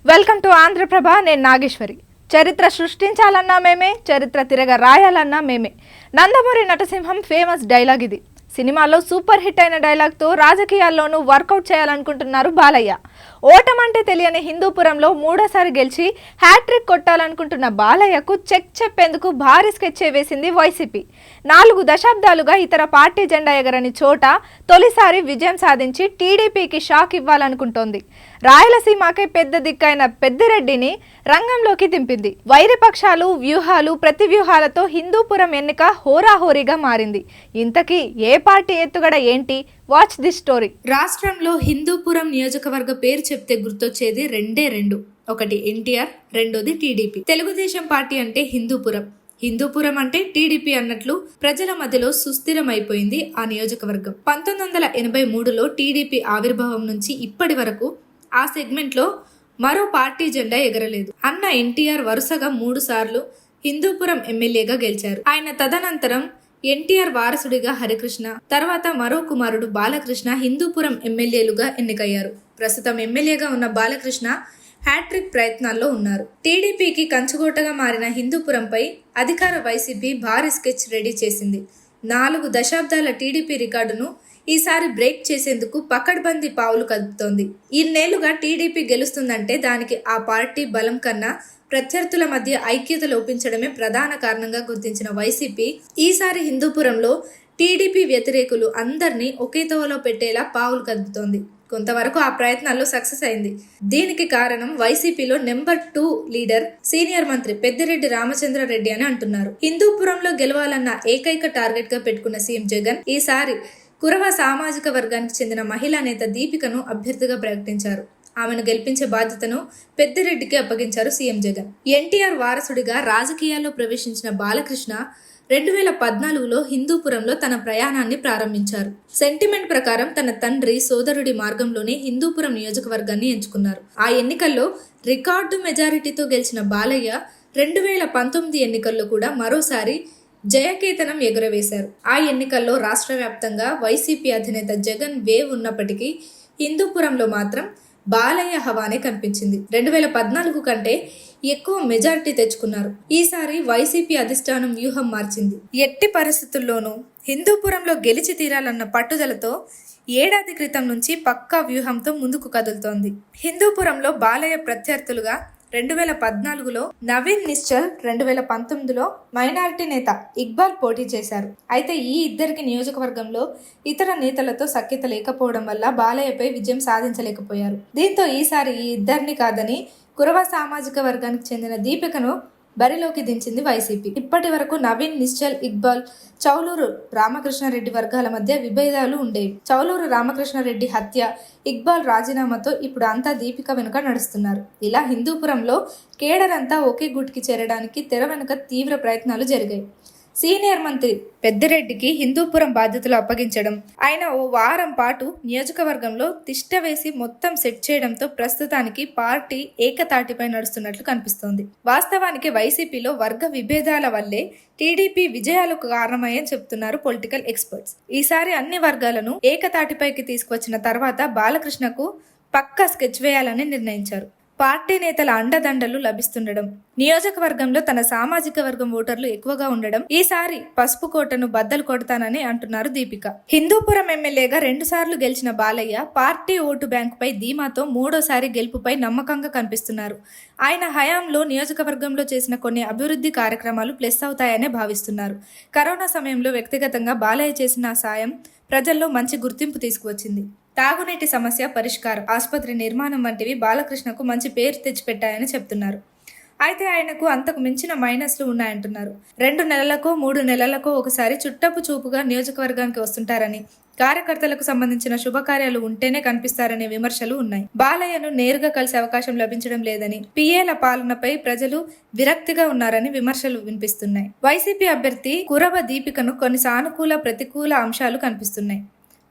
Welcome to Andhraprabha. నేను నాగేశ్వరి. చరిత్ర సృష్టించాలన్నా మేమే, చరిత్ర తిరగ రాయాలన్నా మేమే. నందమూరి నటసింహం ఫేమస్ డైలాగ్ ఇది. సినిమాలో సూపర్ హిట్ అయిన డైలాగ్తో రాజకీయాల్లోనూ వర్కౌట్ చేయాలనుకుంటున్నారు బాలయ్య. ఓటమంటే తెలియని హిందూపురంలో మూడోసారి గెలిచి హ్యాట్రిక్ కొట్టాలనుకుంటున్న బాలయ్యకు చెక్ చెప్పేందుకు భారీ స్కెచ్ వేసింది వైసీపీ. 4 దశాబ్దాలుగా ఇతర పార్టీ జెండా ఎగరని చోట తొలిసారి విజయం సాధించి టీడీపీకి షాక్ ఇవ్వాలనుకుంటోంది. రాయలసీమకే పెద్ద దిక్కైన పెద్దిరెడ్డిని రంగంలోకి దింపింది. వైరిపక్షాలు వ్యూహాలు ప్రతివ్యూహాలతో హిందూపురం ఎన్నిక హోరాహోరీగా మారింది. ఇంతకీ ఏ పార్టీ ఎత్తుగడ ఏంటి? Watch this story. రాష్ట్రంలో హిందూపురం నియోజకవర్గ పేరు చెప్తే గుర్తొచ్చేది రెండు. ఒకటి ఎన్టీఆర్, రెండోది టీడీపీ. తెలుగుదేశం పార్టీ అంటే హిందూపురం, హిందూపురం అంటే టీడీపీ అన్నట్లు ప్రజల మధ్యలో సుస్థిరమైపోయింది ఆ నియోజకవర్గం. 1983లో టీడీపీ ఆవిర్భావం నుంచి ఇప్పటి వరకు ఆ సెగ్మెంట్ లో మరో పార్టీ జెండా ఎగరలేదు. అన్న ఎన్టీఆర్ వరుసగా 3 సార్లు హిందూపురం ఎమ్మెల్యేగా గెలిచారు. ఆయన తదనంతరం ఎన్టీఆర్ వారసుడిగా హరికృష్ణ, తర్వాత మరో కుమారుడు బాలకృష్ణ హిందూపురం ఎమ్మెల్యేలుగా ఎన్నికయ్యారు. ప్రస్తుతం ఎమ్మెల్యేగా ఉన్న బాలకృష్ణ హ్యాట్రిక్ ప్రయత్నాల్లో ఉన్నారు. టీడీపీకి కంచుకోటగా మారిన హిందూపురంపై అధికార వైసీపీ భారీ స్కెచ్ రెడీ చేసింది. 4 దశాబ్దాల టీడీపీ రికార్డును ఈసారి బ్రేక్ చేసేందుకు పకడ్బందీ పావులు కదుపుతోంది. ఇన్నేళ్లుగా టీడీపీ గెలుస్తుందంటే దానికి ఆ పార్టీ బలం కన్నా ప్రత్యర్థుల మధ్య ఐక్యత లోపించడమే ప్రధాన కారణంగా గుర్తించిన వైసీపీ ఈసారి హిందూపురంలో టీడీపీ వ్యతిరేకులు అందరినీ ఒకే తోవలో పెట్టేలా పావులు కదుపుతోంది. కొంతవరకు ఆ ప్రయత్నాల్లో సక్సెస్ అయింది. దీనికి కారణం వైసీపీలో నెంబర్ 2 లీడర్ సీనియర్ మంత్రి పెద్దిరెడ్డి రామచంద్రారెడ్డి అని అంటున్నారు. హిందూపురంలో గెలవాలన్న ఏకైక టార్గెట్ గా పెట్టుకున్న సీఎం జగన్ ఈసారి కురవ సామాజిక వర్గానికి చెందిన మహిళా నేత దీపికను అభ్యర్థిగా ప్రకటించారు. ఆమెను గెలిపించే బాధ్యతను పెద్దిరెడ్డికి అప్పగించారు సీఎం జగన్. ఎన్టీఆర్ వారసుడిగా రాజకీయాల్లో ప్రవేశించిన బాలకృష్ణ 2014లో హిందూపురంలో తన ప్రయాణాన్ని ప్రారంభించారు. సెంటిమెంట్ ప్రకారం తన తండ్రి సోదరుడి మార్గంలోనే హిందూపురం నియోజకవర్గాన్ని ఎంచుకున్నారు. ఆ ఎన్నికల్లో రికార్డు మెజారిటీతో గెలిచిన బాలయ్య 2019 ఎన్నికల్లో కూడా మరోసారి జయకేతనం ఎగురవేశారు. ఆ ఎన్నికల్లో రాష్ట్ర వ్యాప్తంగా వైసీపీ అధినేత జగన్ వేవ్ ఉన్నప్పటికీ హిందూపురంలో మాత్రం బాలయ్య హవానే కనిపించింది. 2014 కంటే ఎక్కువ మెజారిటీ తెచ్చుకున్నారు. ఈసారి వైసీపీ అధిష్టానం వ్యూహం మార్చింది. ఎట్టి పరిస్థితుల్లోనూ హిందూపురంలో గెలిచి తీరాలన్న పట్టుదలతో ఏడాది క్రితం నుంచి పక్కా వ్యూహంతో ముందుకు కదులుతోంది. హిందూపురంలో బాలయ్య ప్రత్యర్థులుగా 2014లో నవీన్ నిశ్చల్, 2019లో మైనారిటీ నేత ఇక్బాల్ పోటీ చేశారు. అయితే ఈ ఇద్దరికి నియోజకవర్గంలో ఇతర నేతలతో సఖ్యత లేకపోవడం వల్ల బాలయ్యపై విజయం సాధించలేకపోయారు. దీంతో ఈసారి ఈ ఇద్దరిని కాదని కురవ సామాజిక వర్గానికి చెందిన దీపికను బరిలోకి దించింది వైసీపీ. ఇప్పటి వరకు నవీన్ నిశ్చల్, ఇక్బాల్, చౌలూరు రామకృష్ణారెడ్డి వర్గాల మధ్య విభేదాలు ఉండేవి. చౌలూరు రామకృష్ణారెడ్డి హత్య, ఇక్బాల్ రాజీనామాతో ఇప్పుడు అంతా దీపిక వెనుక నడుస్తున్నారు. ఇలా హిందూపురంలో కేడరంతా ఒకే గుట్కి చేరడానికి తెర వెనుక తీవ్ర ప్రయత్నాలు జరిగాయి. సీనియర్ మంత్రి పెద్దిరెడ్డికి హిందూపురం బాధ్యతలు అప్పగించడం, ఆయన ఓ వారం పాటు నియోజకవర్గంలో తిష్ట వేసి మొత్తం సెట్ చేయడంతో ప్రస్తుతానికి పార్టీ ఏకతాటిపై నడుస్తున్నట్లు కనిపిస్తోంది. వాస్తవానికి వైసీపీలో వర్గ విభేదాల వల్లే టీడీపీ విజయాలకు కారణమయ్యని చెబుతున్నారు పొలిటికల్ ఎక్స్పర్ట్స్. ఈసారి అన్ని వర్గాలను ఏకతాటిపైకి తీసుకువచ్చిన తర్వాత బాలకృష్ణకు పక్కా స్కెచ్ వేయాలని నిర్ణయించారు. పార్టీ నేతల అండదండలు లభిస్తుండడం, నియోజకవర్గంలో తన సామాజిక వర్గం ఓటర్లు ఎక్కువగా ఉండడం, ఈసారి పసుపు కోటను బద్దలు కొడతానని అంటున్నారు దీపిక. హిందూపురం ఎమ్మెల్యేగా 2 సార్లు గెలిచిన బాలయ్య పార్టీ ఓటు బ్యాంకుపై ధీమాతో 3వసారి గెలుపుపై నమ్మకంగా కనిపిస్తున్నారు. ఆయన హయాంలో నియోజకవర్గంలో చేసిన కొన్ని అభివృద్ధి కార్యక్రమాలు ప్లస్ అవుతాయనే భావిస్తున్నారు. కరోనా సమయంలో వ్యక్తిగతంగా బాలయ్య చేసిన సాయం ప్రజల్లో మంచి గుర్తింపు తీసుకువచ్చింది. తాగునీటి సమస్య పరిష్కారం, ఆసుపత్రి నిర్మాణం వంటివి బాలకృష్ణకు మంచి పేరు తెచ్చిపెట్టాయని చెప్తున్నారు. అయితే ఆయనకు అంతకు మించిన మైనస్లు ఉన్నాయంటున్నారు. 2 నెలలకో 3 నెలలకో ఒకసారి చుట్టపు చూపుగా నియోజకవర్గానికి వస్తుంటారని, కార్యకర్తలకు సంబంధించిన శుభకార్యాలు ఉంటేనే కనిపిస్తారనే విమర్శలు ఉన్నాయి. బాలయ్యను నేరుగా కలిసే అవకాశం లభించడం లేదని, పిఏల పాలనపై ప్రజలు విరక్తిగా ఉన్నారని విమర్శలు వినిపిస్తున్నాయి. వైసీపీ అభ్యర్థి కురవ దీపికను కొన్ని సానుకూల ప్రతికూల అంశాలు కనిపిస్తున్నాయి.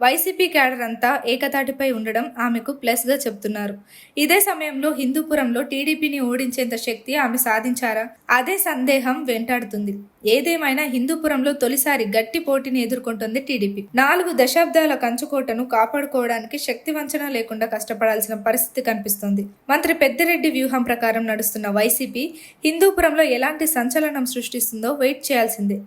వైసీపీ క్యాడర్ అంతా ఏకతాటిపై ఉండడం ఆమెకు ప్లస్గా చెప్తున్నారు. ఇదే సమయంలో హిందూపురంలో టీడీపీని ఓడించేంత శక్తి ఆమె సాధించారా? అదే సందేహం వెంటాడుతుంది. ఏదేమైనా హిందూపురంలో తొలిసారి గట్టి పోటీని ఎదుర్కొంటుంది టీడీపీ. 4 దశాబ్దాల కంచుకోటను కాపాడుకోవడానికి శక్తి వంచన లేకుండా కష్టపడాల్సిన పరిస్థితి కనిపిస్తోంది. మంత్రి పెద్దిరెడ్డి వ్యూహం ప్రకారం నడుస్తున్న వైసీపీ హిందూపురంలో ఎలాంటి సంచలనం సృష్టిస్తుందో వెయిట్ చేయాల్సిందే.